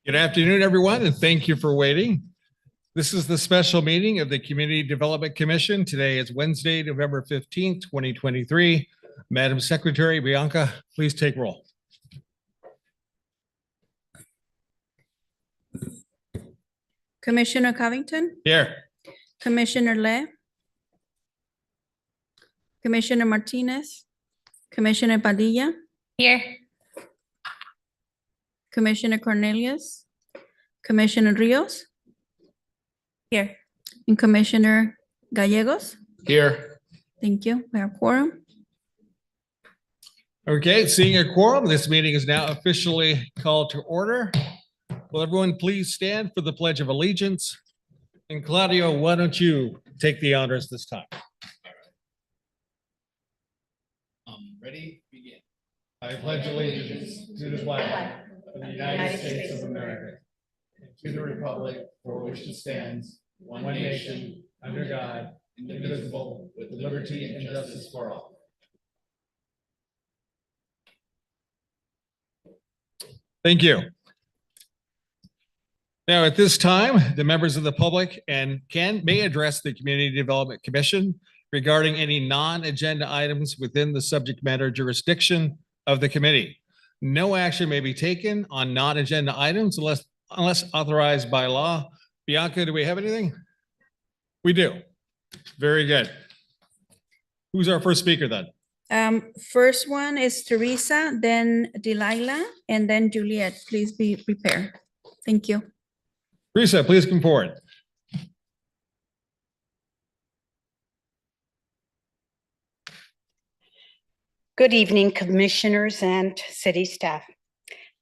Good afternoon, everyone, and thank you for waiting. This is the special meeting of the Community Development Commission. Today is Wednesday, November 15th, 2023. Madam Secretary Bianca, please take roll. Commissioner Covington, Here. Commissioner Le, Commissioner Martinez, Commissioner Padilla, Here. Commissioner Cornelius, Commissioner Rios, Here. and Commissioner Gallegos. Here. Thank you. We have quorum. Okay, seeing a quorum, this meeting is now officially called to order. Will everyone please stand for the Pledge of Allegiance? And Claudio, why don't you take the honors this time? Ready? Begin. I pledge allegiance to the flag of the United States of America, And to the republic for which it stands, one nation, under God, indivisible, with liberty and justice for all. Thank you. Now, at this time, the members of the public and may address the Community Development Commission regarding any non-agenda items within the subject matter jurisdiction of the committee. No action may be taken on non-agenda items unless authorized by law. Bianca, do we have anything? We do. Very good. Who's our first speaker then? First one is Teresa, then Delilah, and then Juliet. Please be prepared. Thank you. Teresa, please come forward. Good evening, commissioners and city staff.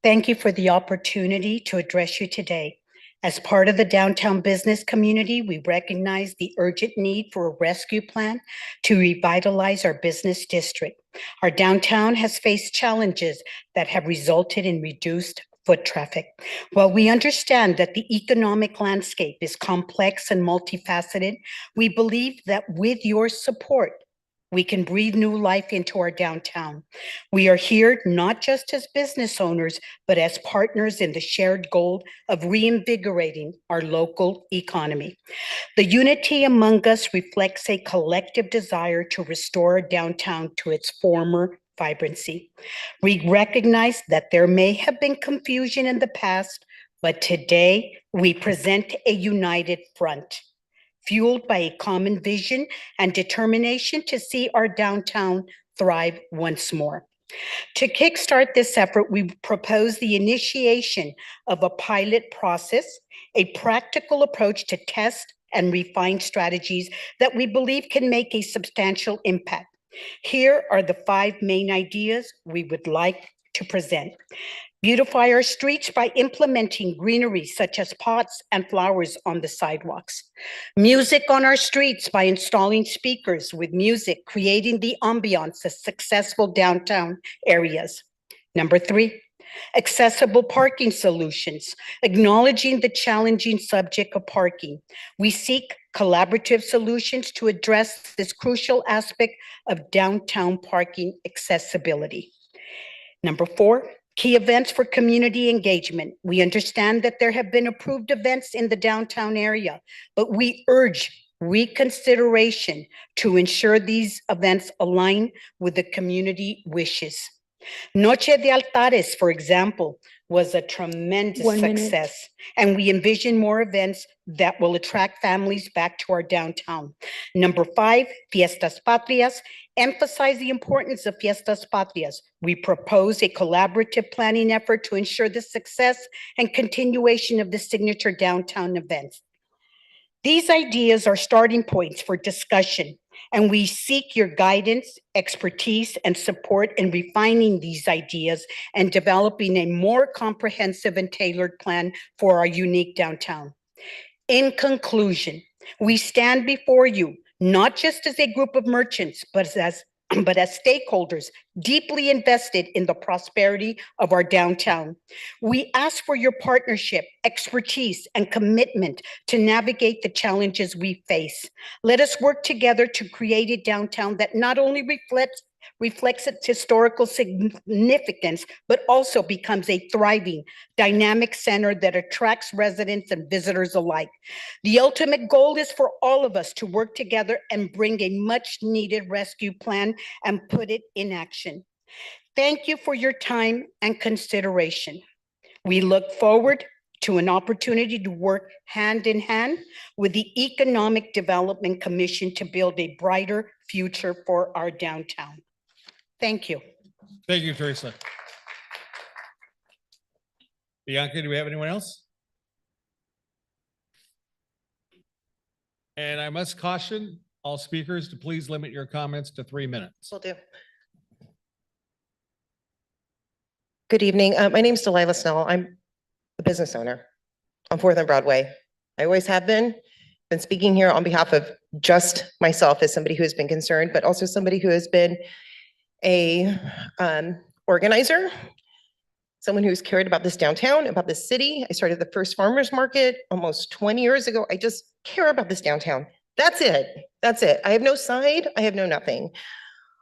Thank you for the opportunity to address you today. As part of the downtown business community, we recognize the urgent need for a rescue plan to revitalize our business district. Our downtown has faced challenges that have resulted in reduced foot traffic. While we understand that the economic landscape is complex and multifaceted, we believe that with your support, we can breathe new life into our downtown. We are here not just as business owners, but as partners in the shared goal of reinvigorating our local economy. The unity among us reflects a collective desire to restore our downtown to its former vibrancy. We recognize that there may have been confusion in the past, but today we present a united front, fueled by a common vision and determination to see our downtown thrive once more. To kickstart this effort, we propose the initiation of a pilot process, a practical approach to test and refine strategies that we believe can make a substantial impact. Here are the 5 main ideas we would like to present. Beautify our streets by implementing greenery such as pots and flowers on the sidewalks. Music on our streets by installing speakers with music, creating the ambiance of successful downtown areas. Number 3, accessible parking solutions. Acknowledging the challenging subject of parking, we seek collaborative solutions to address this crucial aspect of downtown parking accessibility. Number 4, key events for community engagement. We understand that there have been approved events in the downtown area, but we urge reconsideration to ensure these events align with the community wishes. Noche de Altares, for example, was a tremendous success, and we envision more events that will attract families back to our downtown. Number 5, Fiestas Patrias. Emphasize the importance of Fiestas Patrias. We propose a collaborative planning effort to ensure the success and continuation of the signature downtown events. These ideas are starting points for discussion, and we seek your guidance, expertise, and support in refining these ideas and developing a more comprehensive and tailored plan for our unique downtown. In conclusion, we stand before you not just as a group of merchants, but as stakeholders deeply invested in the prosperity of our downtown. We ask for your partnership, expertise, and commitment to navigate the challenges we face. Let us work together to create a downtown that not only reflects reflects its historical significance, but also becomes a thriving, dynamic center that attracts residents and visitors alike. The ultimate goal is for all of us to work together and bring a much-needed rescue plan and put it in action. Thank you for your time and consideration. We look forward to an opportunity to work hand in hand with the Economic Development Commission to build a brighter future for our downtown. Thank you. Thank you, Teresa. Bianca, do we have anyone else? And I must caution all speakers to please limit your comments to 3 minutes. Will do. Good evening. My name is Delilah Snell. I'm a business owner on 4th and Broadway. I always have been speaking here on behalf of just myself as somebody who has been concerned, but also somebody who has been a organizer, someone who's cared about this downtown, about this city. I started the first farmers market almost 20 years ago. I just care about this downtown. That's it. That's it. I have no side. I have no nothing.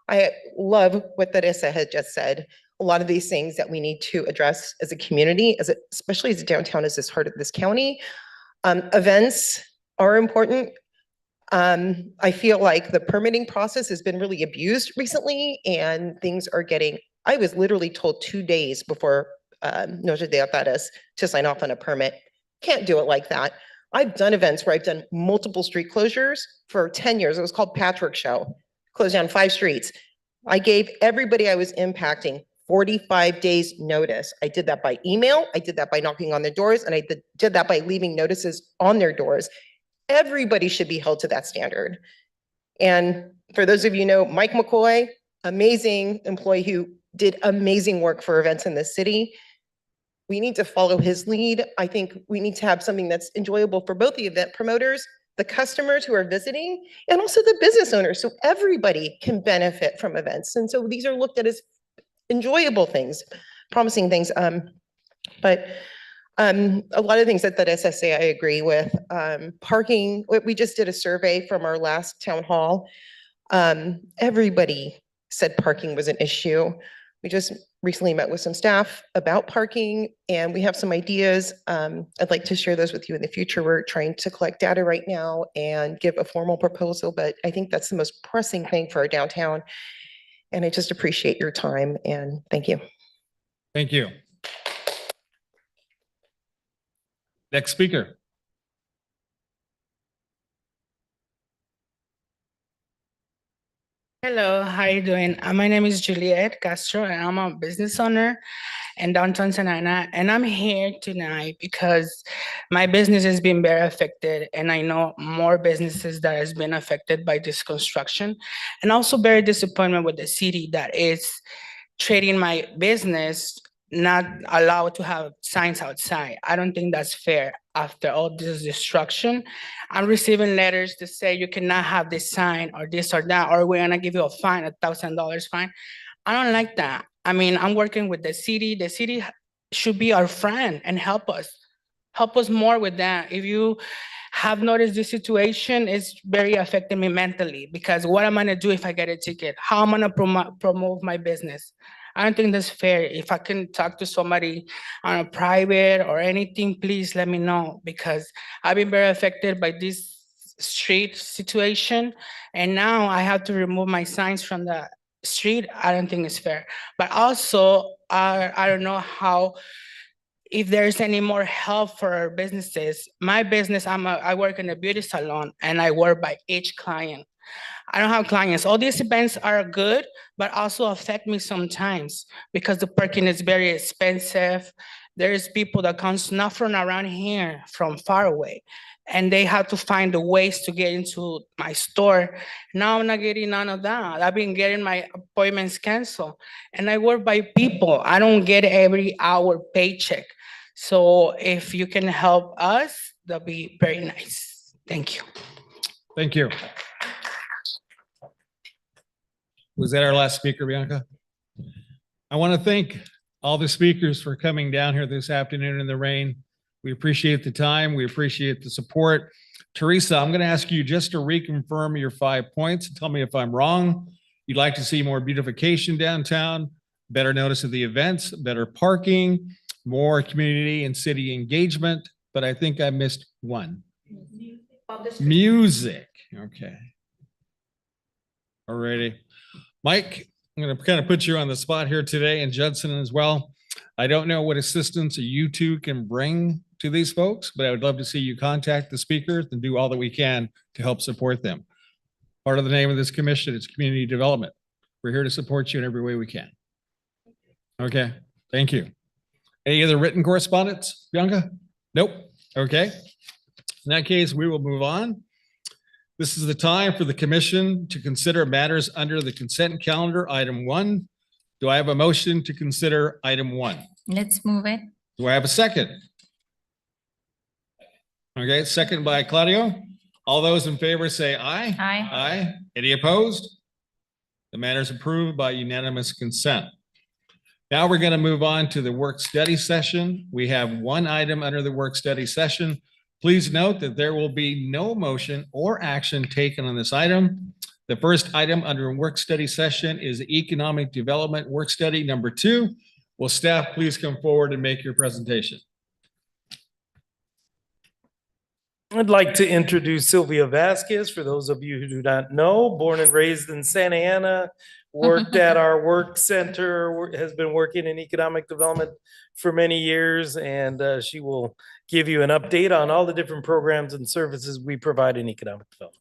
I love what Teresa had just said. A lot of these things that we need to address as a community, especially as a downtown, as this heart of this county. Events are important. I feel like the permitting process has been really abused recently, and things are getting, I was literally told 2 days before Noche de Atares to sign off on a permit. Can't do it like that. I've done events where I've done multiple street closures for 10 years. It was called Patchwork Show. Closed down 5 streets. I gave everybody I was impacting 45 days notice. I did that by email. I did that by knocking on their doors, and I did that by leaving notices on their doors. Everybody should be held to that standard. And for those of you who know, Mike McCoy, amazing employee who did amazing work for events in this city. We need to follow his lead. I think we need to have something that's enjoyable for both the event promoters, the customers who are visiting, and also the business owners, so everybody can benefit from events. And so these are looked at as enjoyable things, promising things. But a lot of things that SSA I agree with. Parking, we just did a survey from our last town hall. Everybody said parking was an issue. We just recently met with some staff about parking, and we have some ideas. I'd like to share those with you in the future. We're trying to collect data right now and give a formal proposal, but I think that's the most pressing thing for our downtown. And I just appreciate your time, and thank you. Thank you. Next speaker. Hello, how you doing? My name is Juliet Castro, and I'm a business owner in downtown Santa Ana. And I'm here tonight because my business has been very affected, and I know more businesses that has been affected by this construction. And also very disappointed with the city that is treating my business not allowed to have signs outside. I don't think that's fair after all this destruction. I'm receiving letters to say you cannot have this sign or this or that, or we're gonna give you a fine, $1,000 fine. I don't like that. I mean, I'm working with the city. The city should be our friend and help us more with that. If you have noticed this situation, it's very affecting me mentally, because what am I gonna do if I get a ticket? How am I gonna promote my business? I don't think that's fair. If I can talk to somebody on a private or anything, please let me know, because I've been very affected by this street situation. And now I have to remove my signs from the street. I don't think it's fair. But also, I don't know how, if there's any more help for our businesses. My business, I work in a beauty salon, and I work by each client. I don't have clients. All these events are good, but also affect me sometimes because the parking is very expensive. There's people that comes not from around here, from far away, and they have to find the ways to get into my store. Now I'm not getting none of that. I've been getting my appointments canceled, and I work by people. I don't get every hour paycheck. So if you can help us, that'd be very nice. Thank you. Thank you. Was that our last speaker, Bianca? I want to thank all the speakers for coming down here this afternoon in the rain. We appreciate the time. We appreciate the support. Teresa, I'm going to ask you just to reconfirm your 5 points and tell me if I'm wrong. You'd like to see more beautification downtown, better notice of the events, better parking, more community and city engagement, but I think I missed one. Music, okay. Alrighty. Mike, I'm gonna kind of put you on the spot here today, and Judson as well. I don't know what assistance you two can bring to these folks, but I would love to see you contact the speakers and do all that we can to help support them. Part of the name of this commission is community development. We're here to support you in every way we can. Okay, thank you. Any other written correspondence, Bianca? Nope. Okay. In that case, we will move on. This is the time for the commission to consider matters under the consent calendar, item 1. Do I have a motion to consider item 1? Let's move it. Do I have a second? Okay, second by Claudio. All those in favor say aye. Aye. Aye. Any opposed? The matter is approved by unanimous consent. Now we're going to move on to the work study session. We have one item under the work study session. Please note that there will be no motion or action taken on this item. The first item under work study session is economic development work study number 2. Will staff please come forward and make your presentation? I'd like to introduce Sylvia Vasquez. For those of you who do not know, born and raised in Santa Ana, worked at our work center, has been working in economic development for many years, and she will give you an update on all the different programs and services we provide in economic development.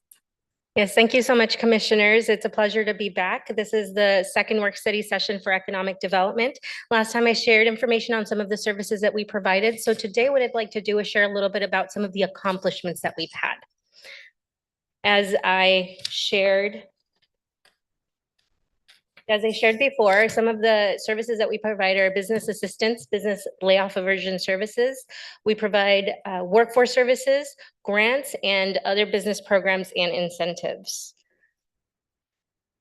Yes, thank you so much, commissioners. It's a pleasure to be back. This is the second work study session for economic development. Last time I shared information on some of the services that we provided. So today what I'd like to do is share a little bit about some of the accomplishments that we've had. As I shared before, some of the services that we provide are business assistance, business layoff aversion services. We provide workforce services, grants, and other business programs and incentives.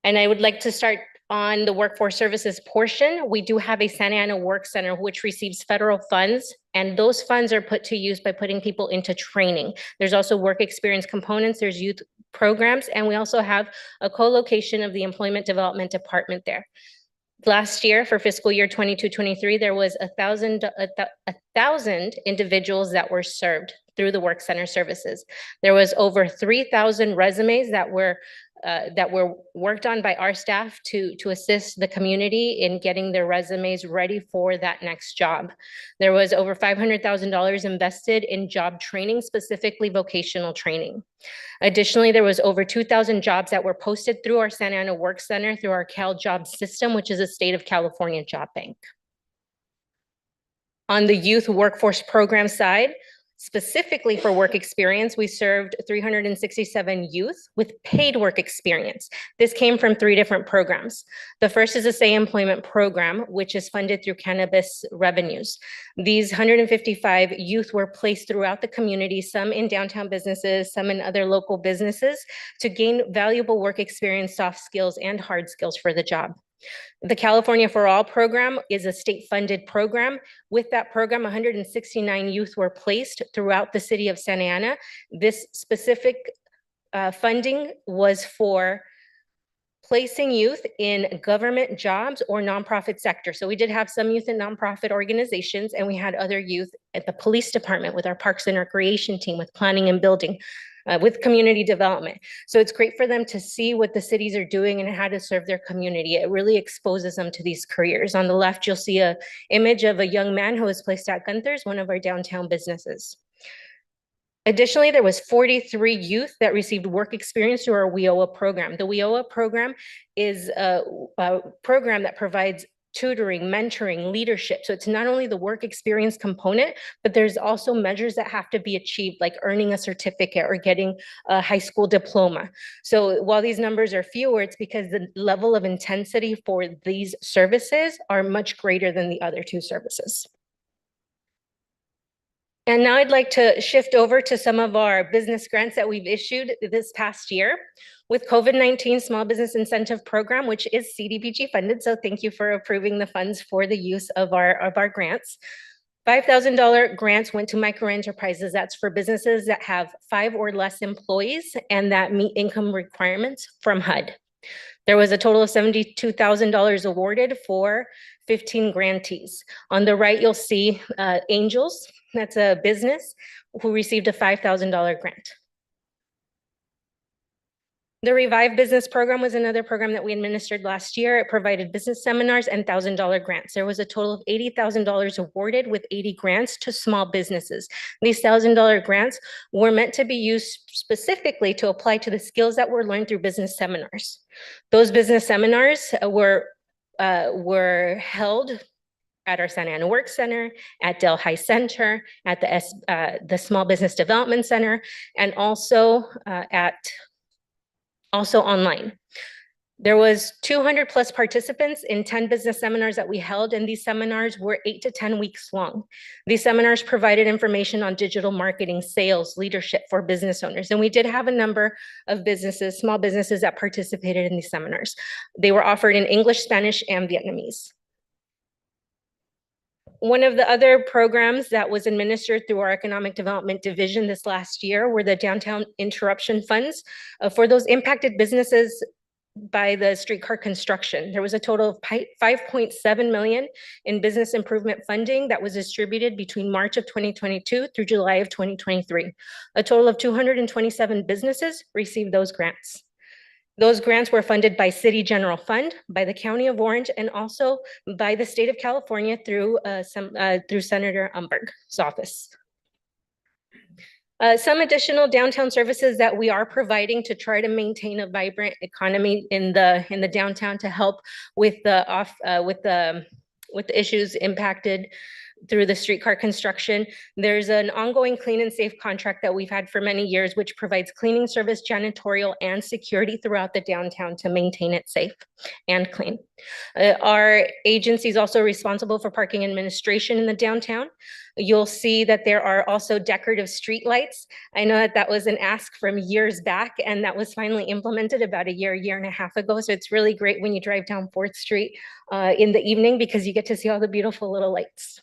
And I would like to start on the workforce services portion. We do have a Santa Ana Work Center which receives federal funds, and those funds are put to use by putting people into training. There's also work experience components, there's youth programs, and we also have a co-location of the Employment Development Department there. Last year, for fiscal year 22-23, there was 1,000 individuals that were served through the Work Center services. There was over 3,000 resumes that were worked on by our staff to assist the community in getting their resumes ready for that next job. There was over $500,000 invested in job training, specifically vocational training. Additionally, there was over 2,000 jobs that were posted through our Santa Ana Work Center through our CalJobs system, which is a state of California job bank. On the youth workforce program side, specifically for work experience, we served 367 youth with paid work experience. This came from 3 different programs. The first is a Say Employment program, which is funded through cannabis revenues. These 155 youth were placed throughout the community, some in downtown businesses, some in other local businesses, to gain valuable work experience, soft skills, and hard skills for the job. The California for All program is a state-funded program. With that program, 169 youth were placed throughout the city of Santa Ana. This specific funding was for placing youth in government jobs or nonprofit sector. So we did have some youth in nonprofit organizations, and we had other youth at the police department with our Parks and Recreation team, with planning and building, with community development. So it's great for them to see what the cities are doing and how to serve their community. It really exposes them to these careers. On the left, you'll see an image of a young man who was placed at Gunther's, one of our downtown businesses. Additionally, there was 43 youth that received work experience through our WIOA program. The WIOA program is a program that provides tutoring, mentoring, leadership. So it's not only the work experience component, but there's also measures that have to be achieved, like earning a certificate or getting a high school diploma. So while these numbers are fewer, it's because the level of intensity for these services are much greater than the other 2 services. And now I'd like to shift over to some of our business grants that we've issued this past year. With COVID-19 Small Business Incentive Program, which is CDBG funded, so thank you for approving the funds for the use of our grants. $5,000 grants went to microenterprises. That's for businesses that have 5 or less employees and that meet income requirements from HUD. There was a total of $72,000 awarded for 15 grantees. On the right, you'll see Angels, that's a business, who received a $5,000 grant. The Revive Business Program was another program that we administered last year. It provided business seminars and $1,000 grants. There was a total of $80,000 awarded with 80 grants to small businesses. These $1,000 grants were meant to be used specifically to apply to the skills that were learned through business seminars. Those business seminars were held at our Santa Ana Work Center, at Delhi Center, at the Small Business Development Center, and also online. There was 200 plus participants in 10 business seminars that we held, and these seminars were 8 to 10 weeks long. These seminars provided information on digital marketing, sales, leadership for business owners. And we did have a number of businesses, small businesses that participated in these seminars. They were offered in English, Spanish, and Vietnamese. One of the other programs that was administered through our Economic Development Division this last year were the Downtown Interruption Funds for those impacted businesses by the streetcar construction. There was a total of $5.7 million in business improvement funding that was distributed between March of 2022 through July of 2023. A total of 227 businesses received those grants. Those grants were funded by City General Fund, by the County of Orange, and also by the state of California through Senator Umberg's office. Some additional downtown services that we are providing to try to maintain a vibrant economy in the downtown to help with the issues impacted through the streetcar construction. There's an ongoing clean and safe contract that we've had for many years, which provides cleaning service, janitorial, and security throughout the downtown to maintain it safe and clean. Our agency is also responsible for parking administration in the downtown. You'll see that there are also decorative street lights. I know that that was an ask from years back, and that was finally implemented about a year and a half ago. So it's really great when you drive down 4th Street in the evening, because you get to see all the beautiful little lights.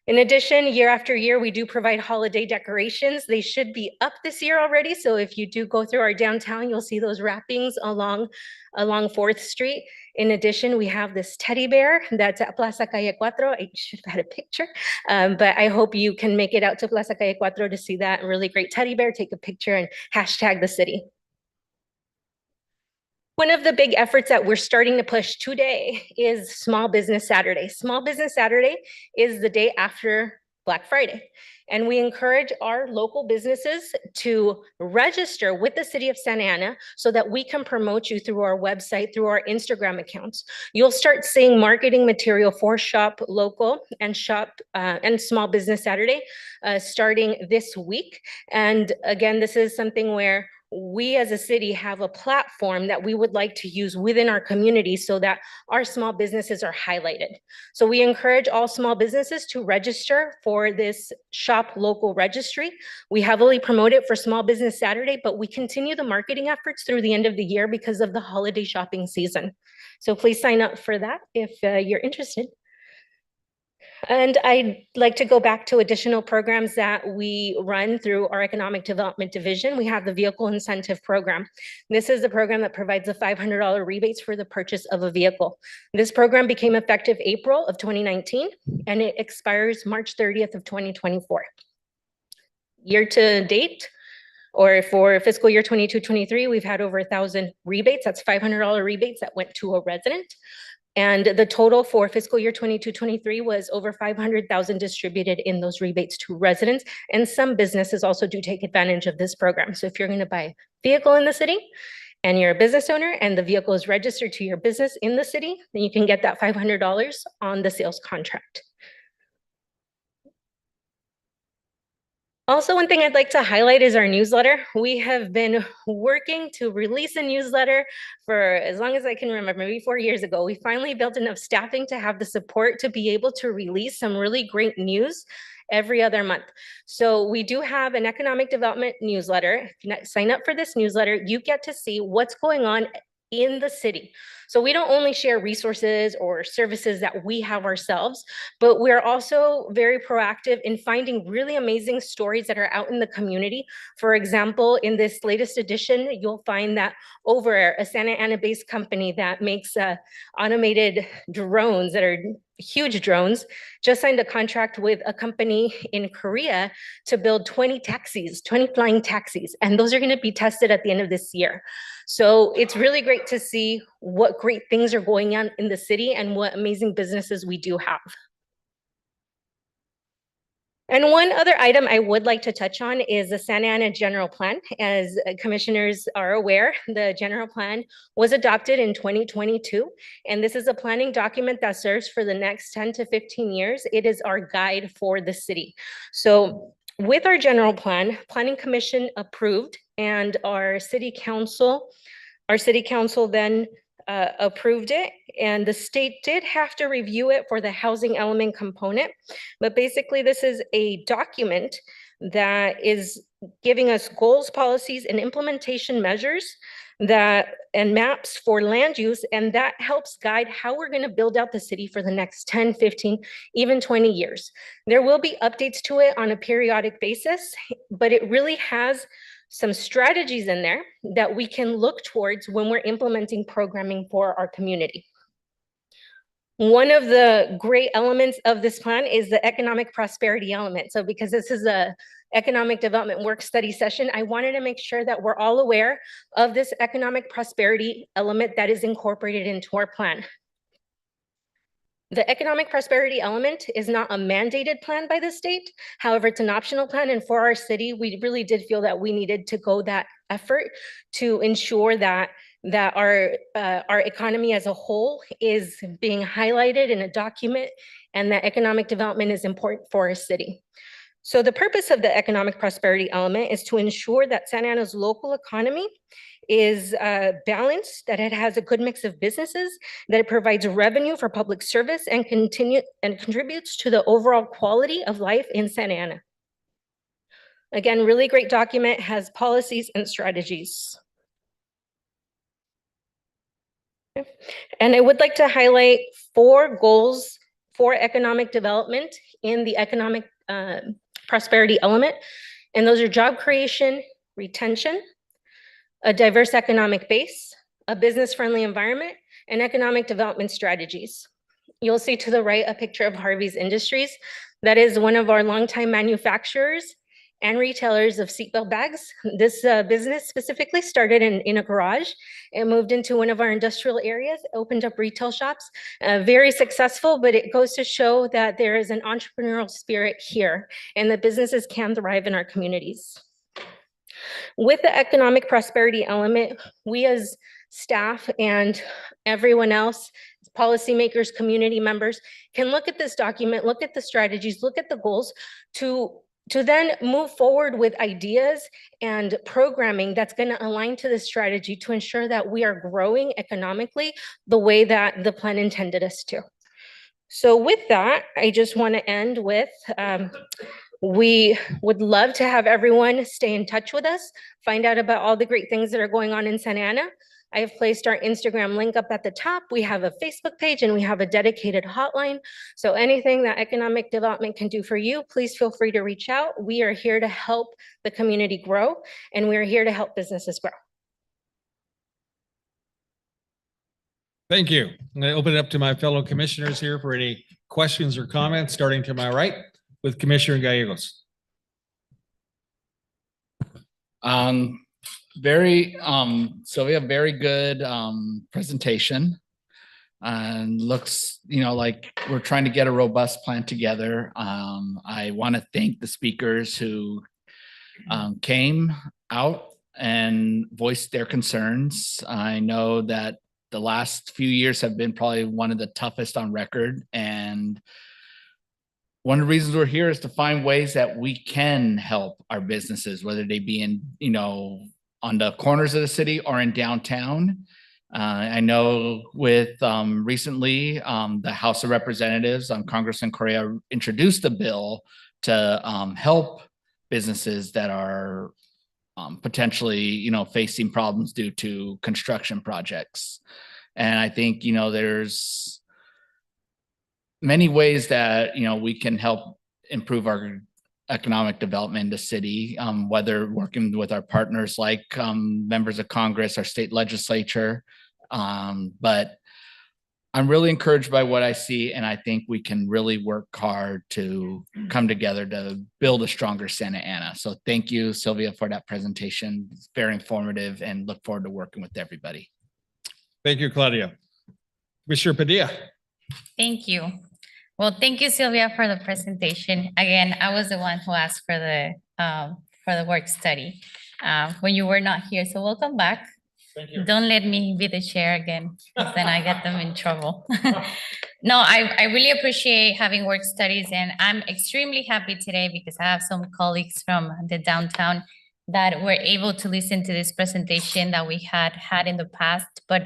In addition, year after year, we do provide holiday decorations. They should be up this year already. So if you do go through our downtown, you'll see those wrappings along 4th Street. In addition, we have this teddy bear that's at Plaza Calle Cuatro. I should have had a picture, but I hope you can make it out to Plaza Calle Cuatro to see that really great teddy bear, take a picture, and hashtag the city. One of the big efforts that we're starting to push today is Small Business Saturday. Small Business Saturday is the day after Black Friday. And we encourage our local businesses to register with the city of Santa Ana so that we can promote you through our website, through our Instagram accounts. You'll start seeing marketing material for Shop Local and Small Business Saturday starting this week. And again, this is something where we as a city have a platform that we would like to use within our community so that our small businesses are highlighted. So we encourage all small businesses to register for this Shop Local registry. We heavily promote it for Small Business Saturday, but we continue the marketing efforts through the end of the year because of the holiday shopping season. So please sign up for that if you're interested. And I'd like to go back to additional programs that we run through our Economic Development Division. We have the Vehicle Incentive Program. This is the program that provides the $500 rebates for the purchase of a vehicle. This program became effective April of 2019, and it expires March 30th of 2024. Year to date, or for fiscal year 22-23, we've had over 1,000 rebates. That's $500 rebates that went to a resident. And the total for fiscal year 22-23 was over 500,000 distributed in those rebates to residents. And some businesses also do take advantage of this program. So if you're going to buy a vehicle in the city and you're a business owner and the vehicle is registered to your business in the city, then you can get that $500 on the sales contract. Also, one thing I'd like to highlight is our newsletter. We have been working to release a newsletter for as long as I can remember, maybe 4 years ago. We finally built enough staffing to have the support to be able to release some really great news every other month. So we do have an economic development newsletter. If you sign up for this newsletter, you get to see what's going on in the city. So we don't only share resources or services that we have ourselves, but we're also very proactive in finding really amazing stories that are out in the community. For example, in this latest edition, you'll find that Overair, a Santa Ana-based company that makes automated drones that are huge drones, just signed a contract with a company in Korea to build 20 flying taxis, and those are going to be tested at the end of this year. So it's really great to see what great things are going on in the city and what amazing businesses we do have. And one other item I would like to touch on is the Santa Ana General Plan. As commissioners are aware, the general plan was adopted in 2022, and this is a planning document that serves for the next 10 to 15 years. It is our guide for the city. So with our general plan, Planning Commission approved, and our city council then approved it, and the state did have to review it for the housing element component. But basically, this is a document that is giving us goals, policies, and implementation measures and maps for land use, and that helps guide how we're going to build out the city for the next 10, 15, even 20 years. There will be updates to it on a periodic basis, but it really has some strategies in there that we can look towards when we're implementing programming for our community. One of the great elements of this plan is the economic prosperity element. So because this is a economic development work study session, I wanted to make sure that we're all aware of this economic prosperity element that is incorporated into our plan. The economic prosperity element is not a mandated plan by the state. However, it's an optional plan. And for our city, we really did feel that we needed to go that effort to ensure that our economy as a whole is being highlighted in a document, and that economic development is important for our city. So the purpose of the economic prosperity element is to ensure that Santa Ana's local economy is balanced, that it has a good mix of businesses, that it provides revenue for public service, and contributes to the overall quality of life in Santa Ana. Again, really great document, has policies and strategies. And I would like to highlight 4 goals for economic development in the economic prosperity element. And those are job creation, retention, a diverse economic base, a business-friendly environment, and economic development strategies. You'll see to the right a picture of Harvey's Industries. That is one of our longtime manufacturers and retailers of seatbelt bags. This business specifically started in a garage. It moved into one of our industrial areas, opened up retail shops, very successful, but it goes to show that there is an entrepreneurial spirit here and that businesses can thrive in our communities. With the economic prosperity element, we as staff and everyone else, policymakers, community members, can look at this document, look at the strategies, look at the goals to then move forward with ideas and programming that's going to align to the strategy to ensure that we are growing economically the way that the plan intended us to. So with that, I just want to end with, we would love to have everyone stay in touch with us, find out about all the great things that are going on in Santa Ana. I have placed our Instagram link up at the top. We have a Facebook page and we have a dedicated hotline. So anything that economic development can do for you, please feel free to reach out. We are here to help the community grow, and we are here to help businesses grow. Thank you. I'm going to open it up to my fellow commissioners here for any questions or comments, starting to my right with Commissioner Gallegos. Sylvia, very good presentation, and looks, like we're trying to get a robust plan together. I want to thank the speakers who came out and voiced their concerns. I know that the last few years have been probably one of the toughest on record, and one of the reasons we're here is to find ways that we can help our businesses, whether they be in, on the corners of the city or in downtown. I know with recently the House of Representatives, Congressman Correa introduced a bill to help businesses that are potentially, facing problems due to construction projects. And I think, there's many ways that, we can help improve our economic development in the city, whether working with our partners like members of Congress, our state legislature. But I'm really encouraged by what I see, and I think we can really work hard to come together to build a stronger Santa Ana. So thank you, Sylvia, for that presentation. It's very informative, and look forward to working with everybody. Thank you, Claudia. Commissioner Padilla. Thank you. Well, thank you, Sylvia, for the presentation. Again, I was the one who asked for the work study when you were not here. So welcome back. Thank you. Don't let me be the chair again, 'cause then I get them in trouble. No, I really appreciate having work studies, and I'm extremely happy today because I have some colleagues from the downtown that were able to listen to this presentation that we had in the past. But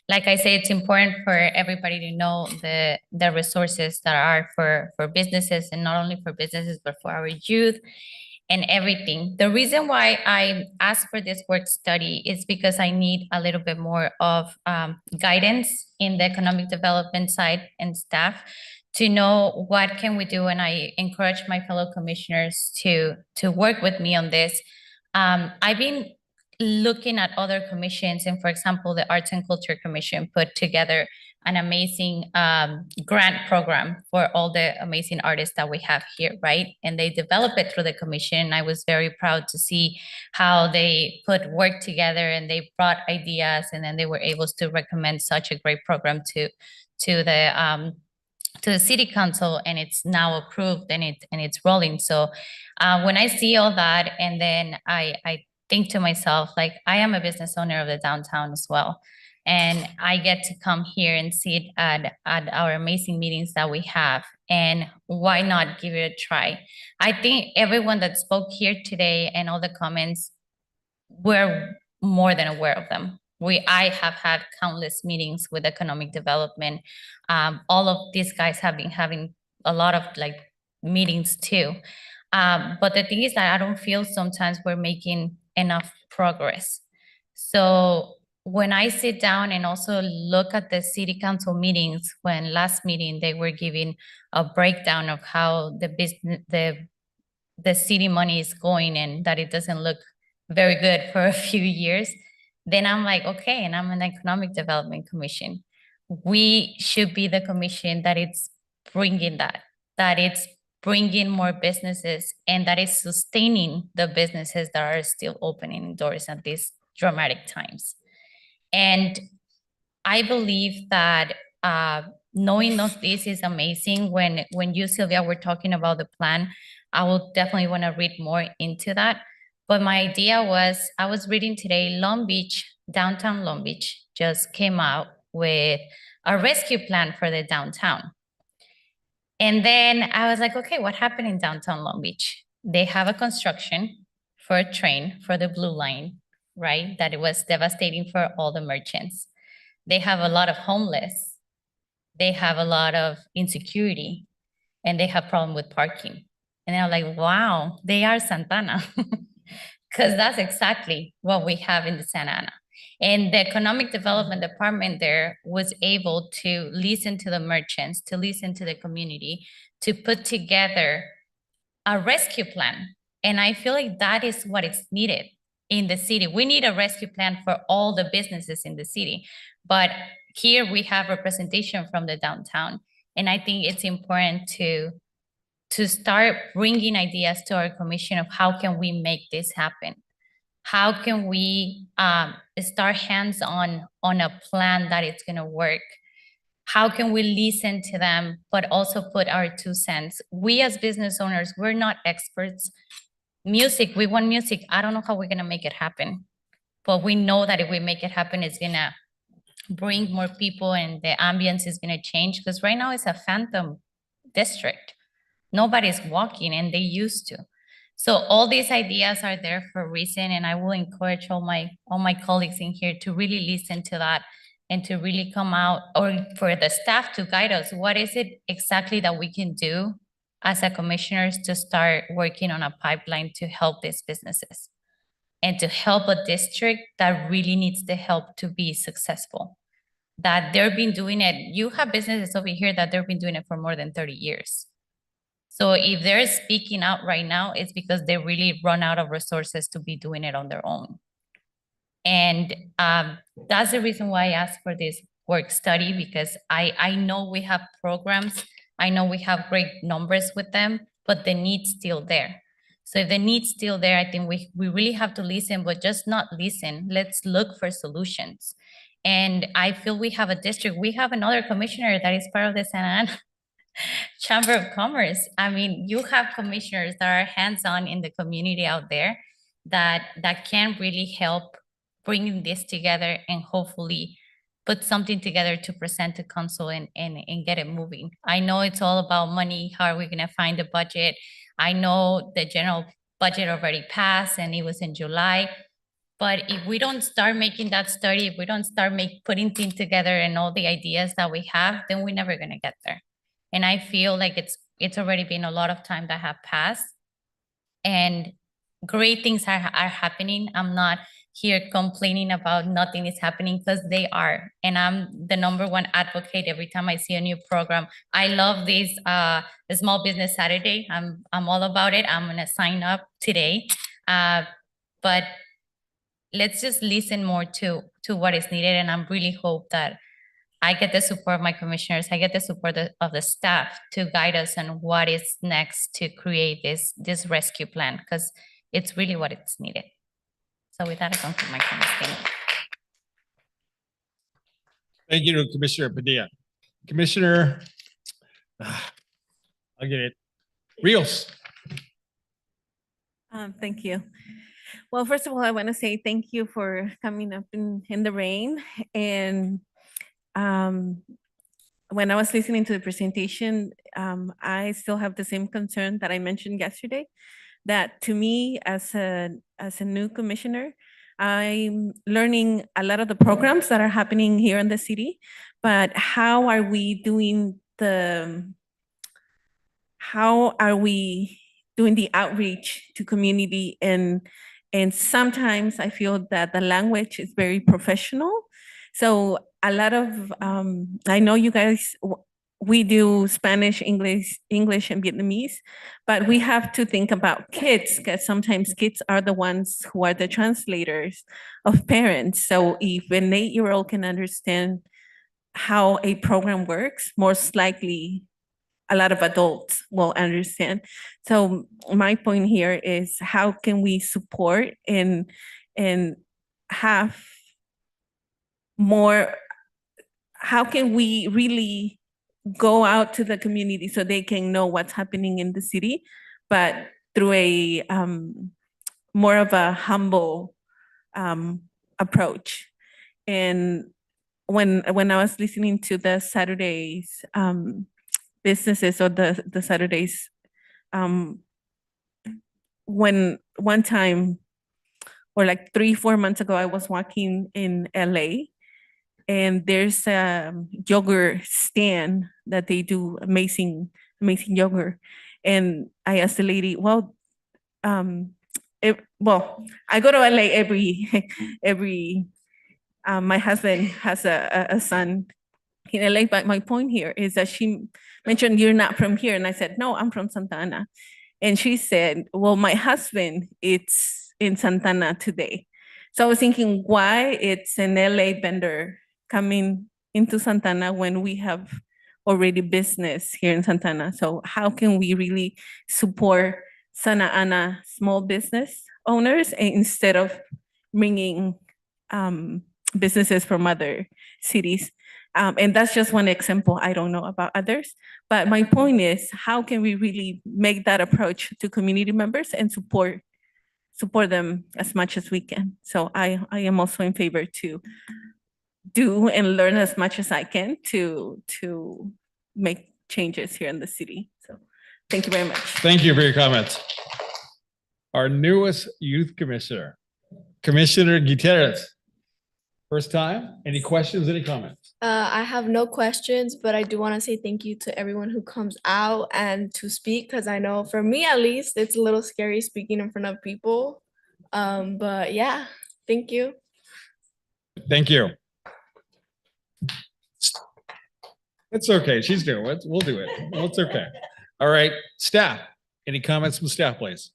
like I say, it's important for everybody to know the resources that are for businesses, and not only for businesses, but for our youth and everything. The reason why I asked for this work study is because I need a little bit more of guidance in the economic development side and staff to know what can we do. And I encourage my fellow commissioners to work with me on this. I've been looking at other commissions, and for example, the Arts and Culture Commission put together an amazing grant program for all the amazing artists that we have here, right? And they developed it through the commission. I was very proud to see how they put work together, and they brought ideas, and then they were able to recommend such a great program to the city council, and it's now approved, and it's rolling. So when I see all that, and then I think to myself, like, I am a business owner of the downtown as well. And I get to come here and sit at our amazing meetings that we have. And why not give it a try? I think everyone that spoke here today and all the comments, we're more than aware of them. I have had countless meetings with economic development. All of these guys have been having a lot of meetings too. But the thing is that I don't feel sometimes we're making enough progress. So when I sit down and also look at the city council meetings, when last meeting they were giving a breakdown of how the city money is going, and that it doesn't look very good for a few years, then I'm like, okay, and I'm an economic development commission. We should be the commission that it's bringing that it's bringing more businesses, and that is sustaining the businesses that are still opening doors at these dramatic times. And I believe that knowing of this is amazing. When you, Sylvia, were talking about the plan, I will definitely want to read more into that. But my idea was, I was reading today, downtown Long Beach just came out with a rescue plan for the downtown. And then I was like, okay, what happened in downtown Long Beach? They have a construction for a train for the Blue Line, right? That it was devastating for all the merchants. They have a lot of homeless. They have a lot of insecurity, and they have problem with parking. And I'm like, wow, they are Santana. Because that's exactly what we have in the Santa Ana. And the economic development department there was able to listen to the merchants, to listen to the community, to put together a rescue plan. And I feel like that is what is needed in the city. We need a rescue plan for all the businesses in the city. But here we have representation from the downtown. And I think it's important to start bringing ideas to our commission of how can we make this happen? How can we start hands-on on a plan that it's going to work? How can we listen to them, but also put our 2 cents? We as business owners, we're not experts. Music, we want music. I don't know how we're going to make it happen. But we know that if we make it happen, it's going to bring more people, and the ambience is going to change. Because right now it's a phantom district. Nobody's walking, and they used to. So all these ideas are there for a reason, and I will encourage all my colleagues in here to really listen to that, and to really come out, or for the staff to guide us. What is it exactly that we can do as a commissioners to start working on a pipeline to help these businesses? and to help a district that really needs the help to be successful. That they've been doing it. You have businesses over here that they've been doing it for more than 30 years. So if they're speaking out right now, it's because they really run out of resources to be doing it on their own. And that's the reason why I asked for this work study, because I know we have programs, I know we have great numbers with them, but the need's still there. So if the need's still there, I think we really have to listen, but just not listen. Let's look for solutions. And I feel we have a district, we have another commissioner that is part of the Santa Ana Chamber of Commerce. I mean, you have commissioners that are hands-on in the community out there that can really help bringing this together and hopefully put something together to present to council and get it moving. I know it's all about money. How are we gonna find the budget? I know the general budget already passed and it was in July. But if we don't start making that study, if we don't start putting things together and all the ideas that we have, then we're never gonna get there. And I feel like it's already been a lot of time that have passed. And great things are happening. I'm not here complaining about nothing is happening, because they are. And I'm the #1 advocate every time I see a new program. I love this the Small Business Saturday. I'm all about it. I'm gonna sign up today. But let's just listen more to what is needed. And I really hope that I get the support of my commissioners, I get the support of the staff to guide us on what is next to create this rescue plan, because it's really what it's needed. So with that, I conclude my comments. Thank you. Thank you to Commissioner Padilla. Commissioner, I'll get it. Rios. Thank you. Well, first of all, I want to say thank you for coming up in the rain. And when I was listening to the presentation, I still have the same concern that I mentioned yesterday, that to me, as a new commissioner, I'm learning a lot of the programs that are happening here in the city, but how are we doing the outreach to community? And sometimes I feel that the language is very professional. So a lot of, I know you guys, we do Spanish, English, and Vietnamese, but we have to think about kids, because sometimes kids are the ones who are the translators of parents. So if an 8-year-old can understand how a program works, most likely a lot of adults will understand. So my point here is, how can we support and have more, how can we really go out to the community so they can know what's happening in the city, but through a more of a humble approach. And when I was listening to the Saturdays businesses, or the Saturdays, when one time, or like 3-4 months ago, I was walking in LA, and there's a yogurt stand that they do amazing yogurt. And I asked the lady, well, I go to LA every my husband has a son in LA, but my point here is that she mentioned, you're not from here. And I said, no, I'm from Santa Ana. And she said, well, my husband, it's in Santa Ana today. So I was thinking, why it's an LA vendor coming into Santa Ana when we have already business here in Santa Ana? So how can we really support Santa Ana small business owners instead of bringing businesses from other cities? And that's just one example. I don't know about others, but my point is, how can we really make that approach to community members and support them as much as we can? So I am also in favor to do and learn as much as I can to make changes here in the city. So thank you very much. Thank you for your comments. Our newest youth commissioner, Commissioner Gutierrez. First time, any questions, any comments? I have no questions, but I do want to say thank you to everyone who comes out and to speak, because I know for me at least, it's a little scary speaking in front of people. But yeah, thank you. Thank you. It's okay. She's doing it. We'll do it. It's okay. All right, staff, any comments from staff, please?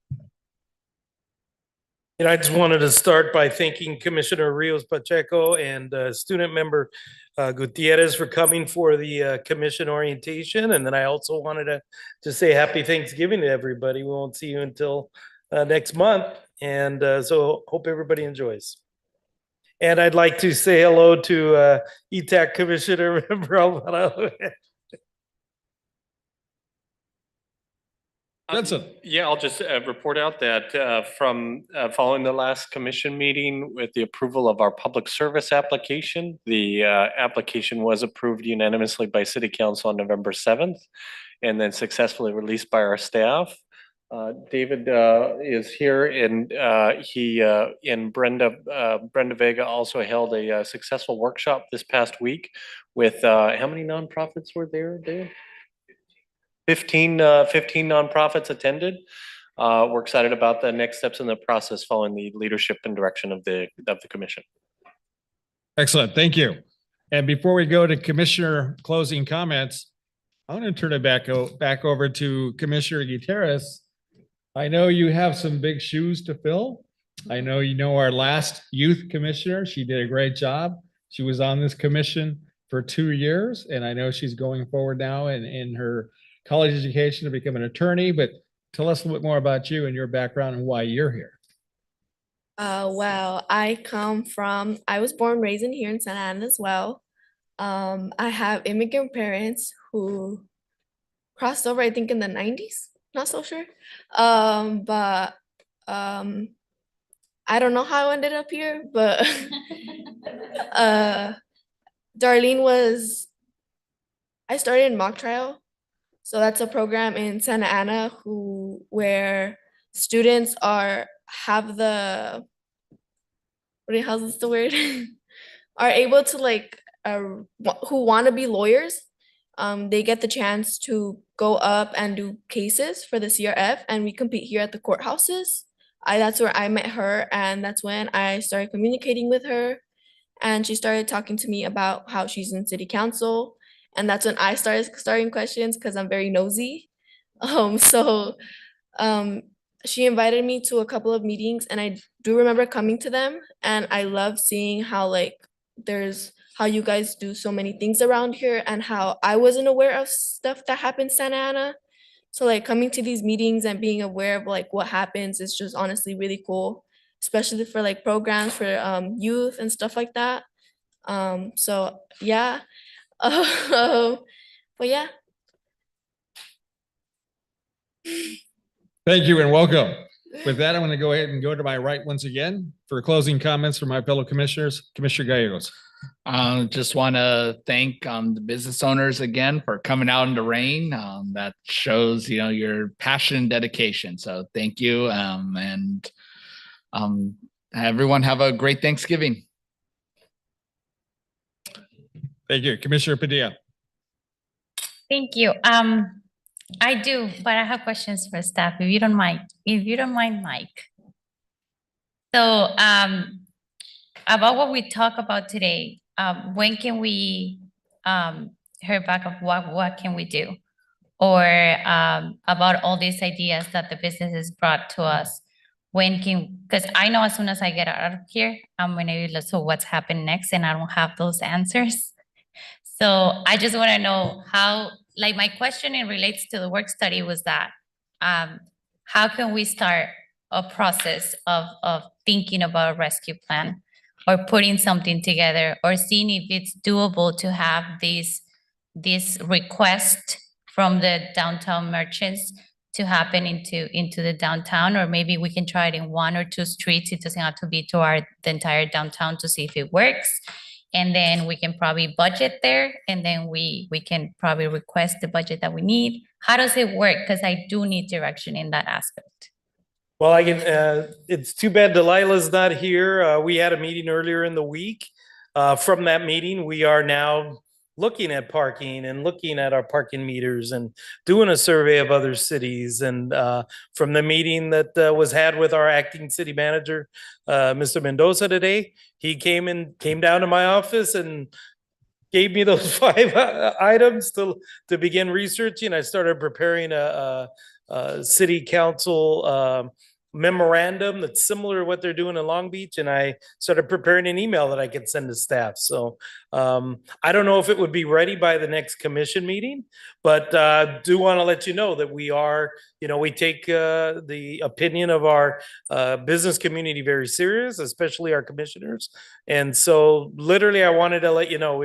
And I just wanted to start by thanking Commissioner Rios Pacheco and student member Gutierrez for coming for the commission orientation. And then I also wanted to say happy Thanksgiving to everybody. We won't see you until next month. And so hope everybody enjoys. And I'd like to say hello to ETAC Commissioner member Alvarado. Vincent. Yeah, I'll just report out that from following the last commission meeting with the approval of our public service application, the application was approved unanimously by City Council on November 7th and then successfully released by our staff. David is here and Brenda Vega also held a successful workshop this past week with how many nonprofits were there, Dave? 15 nonprofits attended. We're excited about the next steps in the process following the leadership and direction of the commission. Excellent. Thank you. And before we go to Commissioner closing comments, I'm going to turn it back over to Commissioner Gutierrez. I know you have some big shoes to fill. I know you know our last youth commissioner. She did a great job. She was on this commission for 2 years, and I know she's going forward now in her college education to become an attorney. But tell us a little bit more about you and your background and why you're here. Well, I was born and raised here in Santa Ana as well. I have immigrant parents who crossed over, I think, in the 90s. Not so sure. But I don't know how I ended up here, but Darlene I started in mock trial. So that's a program in Santa Ana where students how's the word? Are able to who want to be lawyers. They get the chance to go up and do cases for the CRF, and we compete here at the courthouses. That's where I met her, and that's when I started communicating with her, and she started talking to me about how she's in city council, and that's when I starting questions because I'm very nosy. She invited me to a couple of meetings, and I do remember coming to them, and I love seeing how how you guys do so many things around here and how I wasn't aware of stuff that happens in Santa Ana. So coming to these meetings and being aware of what happens is just honestly really cool, especially for programs for youth and stuff like that. So yeah, but yeah. Thank you and welcome. With that, I'm going to go ahead and go to my right once again for closing comments from my fellow commissioners. Commissioner Gallegos. Just want to thank the business owners again for coming out in the rain. That shows your passion and dedication. So thank you, and everyone have a great Thanksgiving. Thank you, Commissioner Padilla. Thank you. I do, but I have questions for staff, if you don't mind. Mike. So, about what we talk about today, when can we hear back of what can we do? Or about all these ideas that the businesses brought to us, because I know as soon as I get out of here, I'm gonna be like, so what's happened next? And I don't have those answers. So I just wanna know how, my question relates to the work study was that, how can we start a process of thinking about a rescue plan or putting something together or seeing if it's doable to have this request from the downtown merchants to happen into the downtown, or maybe we can try it in 1 or 2 streets. It doesn't have to be to the entire downtown to see if it works. And then we can probably budget there, and then we can probably request the budget that we need. How does it work? Because I do need direction in that aspect. Well, it's too bad Delilah's not here. We had a meeting earlier in the week. From that meeting, we are now looking at parking and looking at our parking meters and doing a survey of other cities. And from the meeting that was had with our acting city manager, Mr. Mendoza today, he came down to my office and gave me those 5 items to begin researching. I started preparing a city council memorandum that's similar to what they're doing in Long Beach, and I started preparing an email that I could send to staff. So I don't know if it would be ready by the next commission meeting, but do want to let you know that we are, we take the opinion of our business community very serious, especially our commissioners. And so literally, I wanted to let you know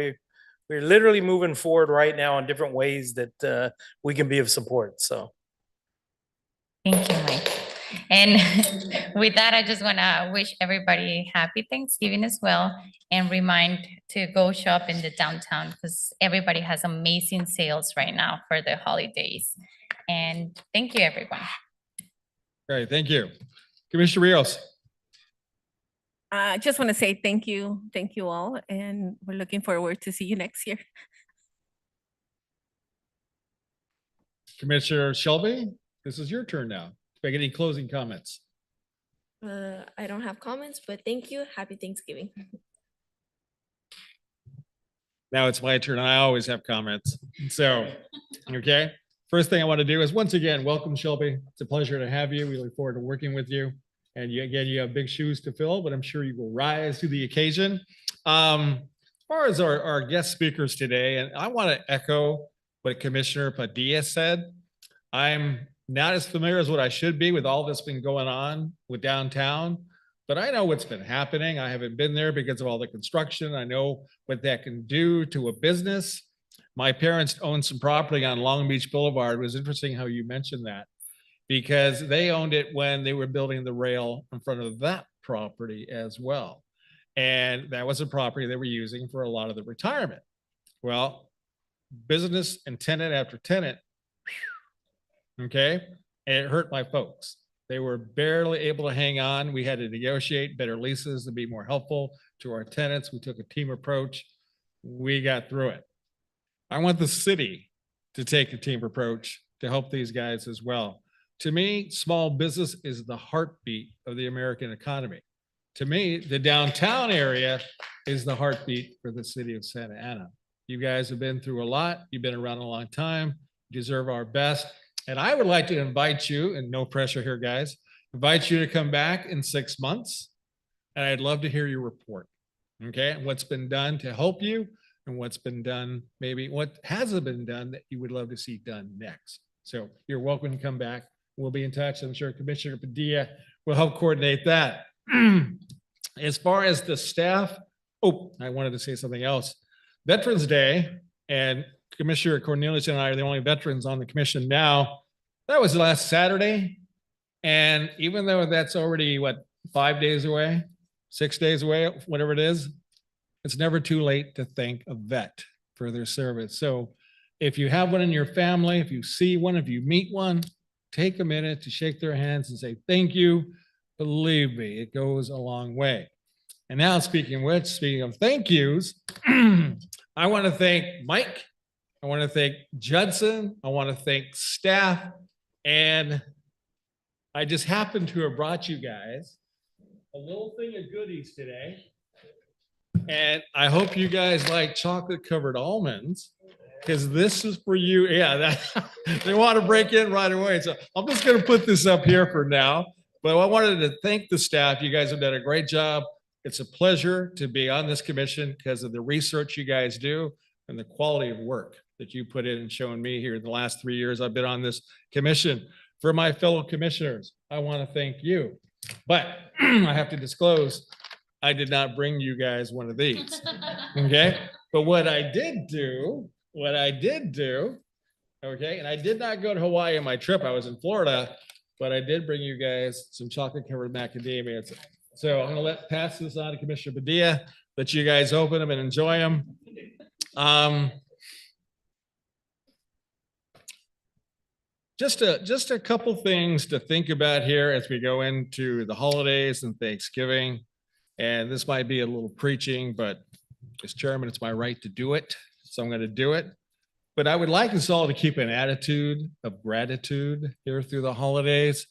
we're literally moving forward right now in different ways that we can be of support. So. Thank you, Mike. And with that, I just want to wish everybody happy Thanksgiving as well, and remind to go shop in the downtown because everybody has amazing sales right now for the holidays. And thank you, everyone. Great, thank you. Commissioner Rios. I just want to say thank you all, and we're looking forward to see you next year. Commissioner Shelby, this is your turn now. Make any closing comments? I don't have comments, but thank you. Happy Thanksgiving. Now it's my turn. I always have comments. So, okay. First thing I want to do is once again, welcome Shelby. It's a pleasure to have you. We look forward to working with you. And you have big shoes to fill, but I'm sure you will rise to the occasion. As far as our guest speakers today, and I want to echo what Commissioner Padilla said. I'm not as familiar as what I should be with all that's been going on with downtown, but I know what's been happening. I haven't been there because of all the construction. I know what that can do to a business. My parents owned some property on Long Beach Boulevard. It was interesting how you mentioned that because they owned it when they were building the rail in front of that property as well. And that was a property they were using for a lot of the retirement. Well, business and tenant after tenant, okay, and it hurt my folks. They were barely able to hang on. We had to negotiate better leases to be more helpful to our tenants. We took a team approach. We got through it. I want the city to take a team approach to help these guys as well. To me, small business is the heartbeat of the American economy. To me, the downtown area is the heartbeat for the city of Santa Ana. You guys have been through a lot. You've been around a long time. You deserve our best. And I would like to invite you, and no pressure here, guys, invite you to come back in 6 months. And I'd love to hear your report, okay? What's been done to help you and what's been done, maybe what hasn't been done that you would love to see done next. So you're welcome to come back. We'll be in touch. I'm sure Commissioner Padilla will help coordinate that. As far as the staff, I wanted to say something else. Veterans Day, and Commissioner Cornelius and I are the only veterans on the commission now. That was last Saturday. And even though that's already, 5 days away, 6 days away, whatever it is, it's never too late to thank a vet for their service. So if you have one in your family, if you see one, if you meet one, take a minute to shake their hands and say thank you. Believe me, it goes a long way. And now speaking of thank yous, I want to thank Mike. I want to thank Judson. I want to thank staff. And I just happened to have brought you guys a little thing of goodies today. And I hope you guys like chocolate covered almonds because this is for you. Yeah, they want to break in right away. So I'm just going to put this up here for now. But I wanted to thank the staff. You guys have done a great job. It's a pleasure to be on this commission because of the research you guys do and the quality of work that you put in and shown me here in the last 3 years I've been on this commission. For my fellow commissioners, I want to thank you. But I have to disclose, I did not bring you guys one of these, okay? But what I did do, okay, and I did not go to Hawaii on my trip. I was in Florida, but I did bring you guys some chocolate covered macadamias. So I'm gonna pass this on to Commissioner Padilla, let you guys open them and enjoy them. Just a couple things to think about here as we go into the holidays and Thanksgiving. And this might be a little preaching, but as chairman, it's my right to do it. so I'm going to do it. But I would like us all to keep an attitude of gratitude here through the holidays.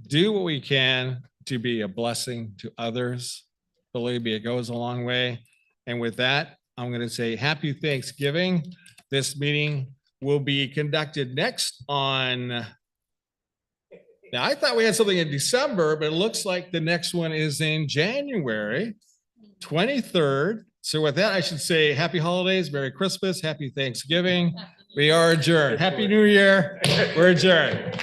Do what we can to be a blessing to others. Believe me, it goes a long way. And with that, I'm going to say happy Thanksgiving. This meeting will be conducted next on, now I thought we had something in December, but it looks like the next one is in January 23rd. So with that, I should say happy holidays, Merry Christmas, happy Thanksgiving. We are adjourned. Happy New Year. We're adjourned.